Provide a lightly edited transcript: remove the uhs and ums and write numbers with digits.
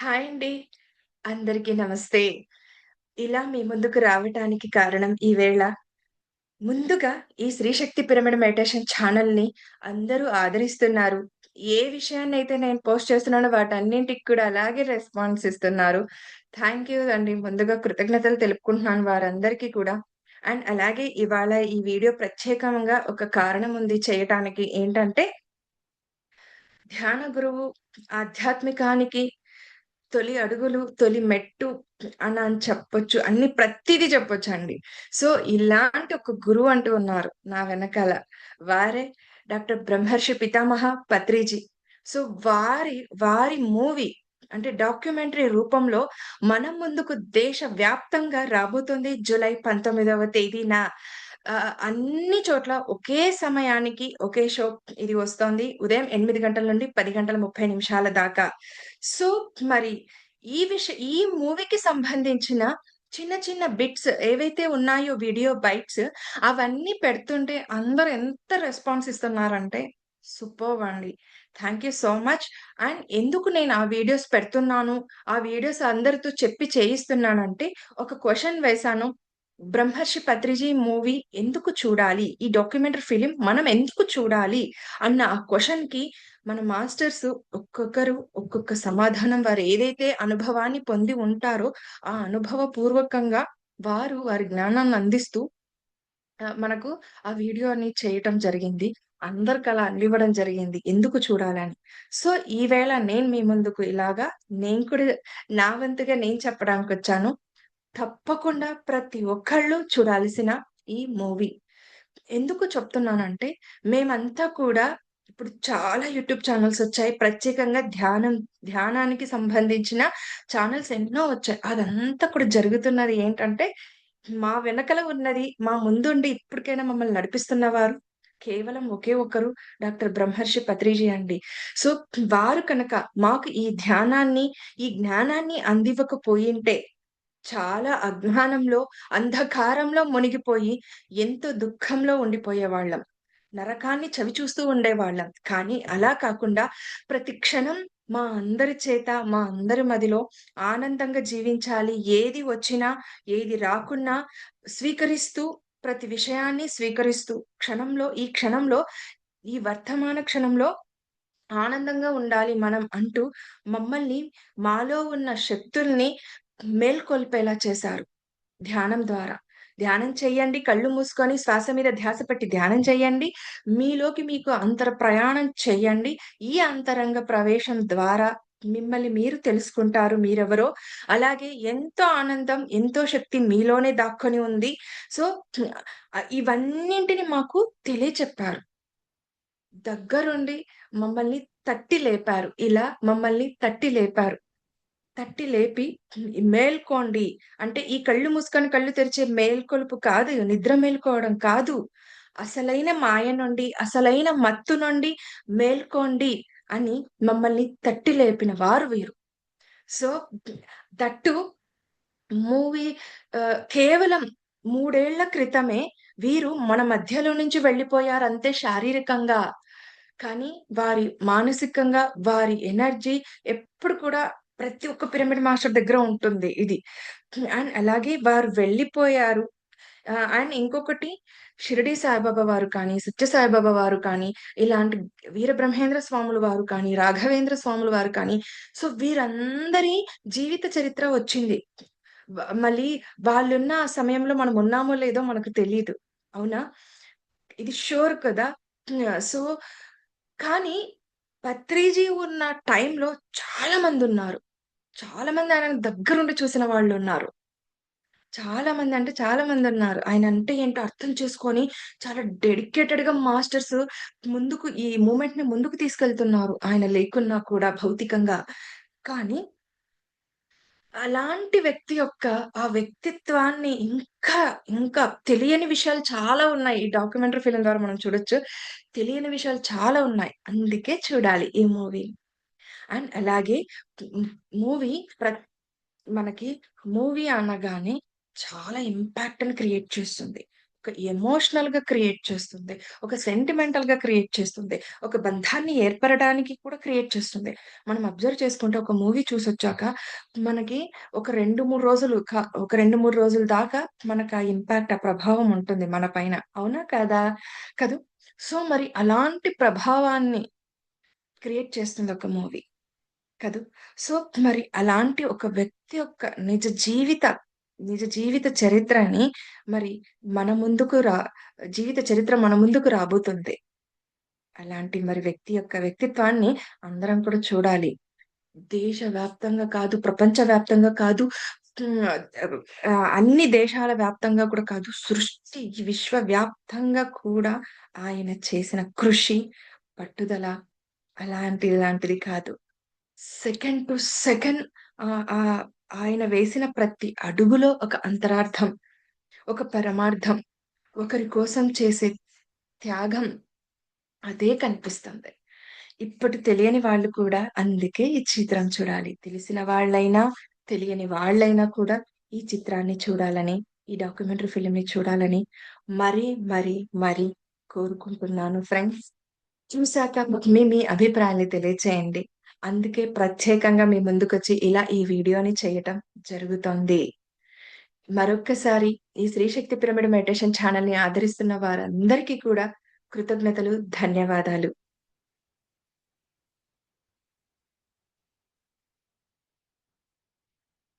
Hi అండి. అందరికీ నమస్తే. ఇలా మీ ముందుకు రావటానికి కారణం ఈవేళ ముందుగా ఈ శ్రీ శక్తి పిరమిడ్ మెడిటేషన్ ఛానెల్‌ని అందరూ ఆదరిస్తున్నారు. ఏ విషయాన్నైతే నేను పోస్ట్ చేస్తున్నానో వాటన్నింటికి కూడా అలాగే రెస్పాన్స్ ఇస్తున్నారు. థాంక్ యూ అండి. ముందుగా కృతజ్ఞతలు తెలుపుకుంటున్నాను వారందరికీ కూడా. అండ్ అలాగే ఇవాళ ఈ వీడియో ప్రత్యేకంగా ఒక కారణం ఉంది చేయటానికి. ఏంటంటే ధ్యాన గురువు ఆధ్యాత్మికానికి తొలి అడుగులు, తొలి మెట్టు అని చెప్పొచ్చు. ప్రతీదీ చెప్పొచ్చండి. సో, ఇలాంటి ఒక గురువు అంటూ ఉన్నారు నా వెనకాల. వారే డాక్టర్ బ్రహ్మర్షి పితామహ పత్రిజీ. సో, వారి వారి మూవీ అంటే డాక్యుమెంటరీ రూపంలో మన ముందుకు దేశవ్యాప్తంగా రాబోతుంది జూలై 19వ తేదీన. అన్ని చోట్ల ఒకే సమయానికి ఒకే షో ఇది వస్తోంది. ఉదయం 8 గంటల నుండి 10 గంటల 30 నిమిషాల దాకా. సో, మరి ఈ మూవీకి సంబంధించిన చిన్న చిన్న బిట్స్ ఏవైతే ఉన్నాయో వీడియో బైట్స్ అవన్నీ పెడుతుంటే అందరూ ఎంత రెస్పాన్స్ ఇస్తున్నారంటే సూపర్బ్ అండి. Thank you so much. And ఎందుకు నేను ఆ వీడియోస్ పెడుతున్నాను, ఆ వీడియోస్ అందరితో చెప్పి చేయిస్తున్నానంటే ఒక క్వెషన్ వేశాను. బ్రహ్మర్షి పత్రిజీ మూవీ ఎందుకు చూడాలి? ఈ డాక్యుమెంటరీ ఫిల్మ్ మనం ఎందుకు చూడాలి? అన్న ఆ క్వెషన్‌కి మన మాస్టర్స్ ఒక్కొక్కరు ఒక్కొక్క సమాధానం వారు ఏదైతే అనుభవాన్ని పొంది ఉంటారో, ఆ అనుభవపూర్వకంగా వారు వారి జ్ఞానాన్ని అందిస్తూ మనకు ఆ వీడియోని చేయటం జరిగింది. అందరికలా అందివ్వడం జరిగింది. ఎందుకు చూడాలని. సో, ఈవేళ నేను మీ ముందుకు ఇలాగా నేను కూడా నా వంతుగా నేను చెప్పడానికొచ్చాను. తప్పకుండా ప్రతి ఒక్కళ్ళు చూడాల్సిన ఈ మూవీ. ఎందుకు చెప్తున్నానంటే, మేమంతా కూడా ఇప్పుడు చాలా యూట్యూబ్ ఛానెల్స్ వచ్చాయి. ప్రత్యేకంగా ధ్యానానికి సంబంధించిన ఛానెల్స్ ఎన్నో వచ్చాయి. అదంతా కూడా జరుగుతున్నది ఏంటంటే, మా వెనకల ఉన్నది, మా ముందుండి ఇప్పటికైనా మమ్మల్ని నడిపిస్తున్నవారు కేవలం ఒకే ఒక్కరు డాక్టర్ బ్రహ్మర్షి పత్రిజీ అండి. సో, వారు కనుక మాకు ఈ జ్ఞానాన్ని అందివ్వకపోయుంటే చాలా అజ్ఞానంలో, అంధకారంలో మునిగిపోయి, ఎంతో దుఃఖంలో ఉండిపోయేవాళ్ళం. నరకాన్ని చవిచూస్తూ ఉండేవాళ్ళం. కానీ అలా కాకుండా ప్రతి క్షణం మా అందరి చేత, మా అందరి మదిలో ఆనందంగా జీవించాలి. ఏది వచ్చినా, ఏది రాకున్నా స్వీకరిస్తూ, ప్రతి విషయాన్ని స్వీకరిస్తూ, ఈ క్షణంలో, ఈ వర్తమాన క్షణంలో ఆనందంగా ఉండాలి మనం అంటూ మమ్మల్ని మాలో ఉన్న శక్తుల్ని మేల్కొల్పేలా చేశారు ధ్యానం ద్వారా. ధ్యానం చెయ్యండి. కళ్ళు మూసుకొని శ్వాస మీద ధ్యాస పెట్టి ధ్యానం చేయండి. మీలోకి మీకు ప్రయాణం చెయ్యండి. ఈ అంతరంగ ప్రవేశం ద్వారా మిమ్మల్ని మీరు తెలుసుకుంటారు మీరెవరో. అలాగే ఎంతో ఆనందం, ఎంతో శక్తి మీలోనే దాక్కొని ఉంది. సో, ఇవన్నింటిని మాకు తెలియచెప్పారు. దగ్గరుండి మమ్మల్ని తట్టి లేపారు. ఇలా మమ్మల్ని తట్టి లేపారు. తట్టి లేపి మేల్కోండి. అంటే ఈ కళ్ళు మూసుకొని కళ్ళు తెరిచే మేల్కొలుపు కాదు. నిద్ర మేలుకోవడం కాదు. అసలైన మాయ నుండి, అసలైన మత్తు నుండి మేల్కోండి అని మమ్మల్ని తట్టి లేపిన వారు వీరు. సో, దట్టు మూవీ కేవలం 3 ఏళ్ల క్రితమే వీరు మన మధ్యలో నుంచి వెళ్ళిపోయారంతే శారీరకంగా. కానీ వారి మానసికంగా వారి ఎనర్జీ ఎప్పుడు కూడా ప్రతి ఒక్క పిరమిడ్ మాస్టర్ దగ్గర ఉంటుంది ఇది. అండ్ అలాగే వారు వెళ్ళిపోయారు. అండ్ ఇంకొకటి షిరిడి సాయిబాబా వారు కానీ, సత్య సాయిబాబా వారు కానీ, ఇలాంటి వీరబ్రహ్మేంద్ర స్వాముల వారు కానీ, రాఘవేంద్ర స్వాముల వారు కానీ, సో వీరందరి జీవిత చరిత్ర వచ్చింది. మళ్ళీ వాళ్ళున్న ఆ సమయంలో మనం ఉన్నామో లేదో మనకు తెలీదు. అవునా? ఇది ష్యూర్ కదా! సో, కానీ పత్రిజీ ఉన్న టైంలో చాలా మందున్నారు. చాలా మంది ఆయనను దగ్గరుండి చూసిన వాళ్ళున్నారు. చాలా మంది అంటే చాలా మందున్నారు. ఆయనంటే ఏంటో అర్థం చేసుకొని చాలా డెడికేటెడ్‌గా మాస్టర్స్ ఈ మూవ్‌మెంట్‌ని ముందుకు తీసుకెళ్తున్నారు. ఆయన లేకున్నా కూడా భౌతికంగా. కానీ అలాంటి వ్యక్తి యొక్క ఆ వ్యక్తిత్వాన్ని ఇంకా తెలియని విషయాలు చాలా ఉన్నాయి. ఈ డాక్యుమెంటరీ ఫిల్మ్ ద్వారా మనం చూడొచ్చు. తెలియని విషయాలు చాలా ఉన్నాయి. అందుకే చూడాలి ఈ మూవీ. అండ్ అలాగే హ్మ్, మూవీ ప్రత్ మనకి మూవీ అనగానే చాలా ఇంపాక్ట్‌ని క్రియేట్ చేస్తుంది. ఒక ఎమోషనల్‌గా క్రియేట్ చేస్తుంది. ఒక సెంటిమెంటల్‌గా క్రియేట్ చేస్తుంది. ఒక బంధాన్ని ఏర్పడడానికి కూడా క్రియేట్ చేస్తుంది. మనం అబ్జర్వ్ చేసుకుంటే ఒక మూవీ చూసొచ్చాక మనకి ఒక 2, 3 రోజులు ఒక 2, 3 రోజుల దాకా మనకు ఆ ఇంపాక్ట్, ఆ ప్రభావం ఉంటుంది మన పైన. అవునా? కాదా? కదూ! సో, మరి అలాంటి ప్రభావాన్ని క్రియేట్ చేస్తుంది ఒక మూవీ. కదూ! సో, మరి అలాంటి ఒక వ్యక్తి యొక్క నిజ జీవిత చరిత్రని మరి మన ముందుకు రా జీవిత చరిత్ర మన ముందుకు రాబోతుంది. అలాంటి మరి వ్యక్తి యొక్క వ్యక్తిత్వాన్ని అందరం కూడా చూడాలి. దేశవ్యాప్తంగా కాదు, ప్రపంచవ్యాప్తంగా కాదు, హ్మ్. అన్ని దేశాల వ్యాప్తంగా కూడా కాదు, విశ్వవ్యాప్తంగా కూడా ఆయన చేసిన కృషి, పట్టుదల ఇలాంటిది కాదు. సెకండ్ టు సెకండ్ ఆహ్, ఆహ్, ఆయన వేసిన ప్రతి అడుగులో ఒక అంతరార్థం, ఒక పరమార్థం, ఒకరి కోసం చేసే త్యాగం అదే కనిపిస్తుంది. ఇప్పుడు తెలియని వాళ్ళు కూడా అందుకే ఈ చిత్రం చూడాలి. తెలిసిన వాళ్ళైనా, తెలియని వాళ్ళైనా కూడా ఈ చిత్రాన్ని చూడాలని, ఈ డాక్యుమెంటరీ ఫిల్మ్‌ని చూడాలని మరీ, మరీ, మరీ కోరుకుంటున్నాను ఫ్రెండ్స్. చూసాక మీ అభిప్రాయాన్ని తెలియచేయండి. అందుకే ప్రత్యేకంగా మీ ముందుకొచ్చి ఇలా ఈ వీడియోని చేయటం జరుగుతోంది. మరొక్కసారి ఈ శ్రీ శక్తి పిరమిడ్ మెడిటేషన్ ఛానెల్‌ని ఆదరిస్తున్న వారందరికీ కూడా కృతజ్ఞతలు, ధన్యవాదాలు.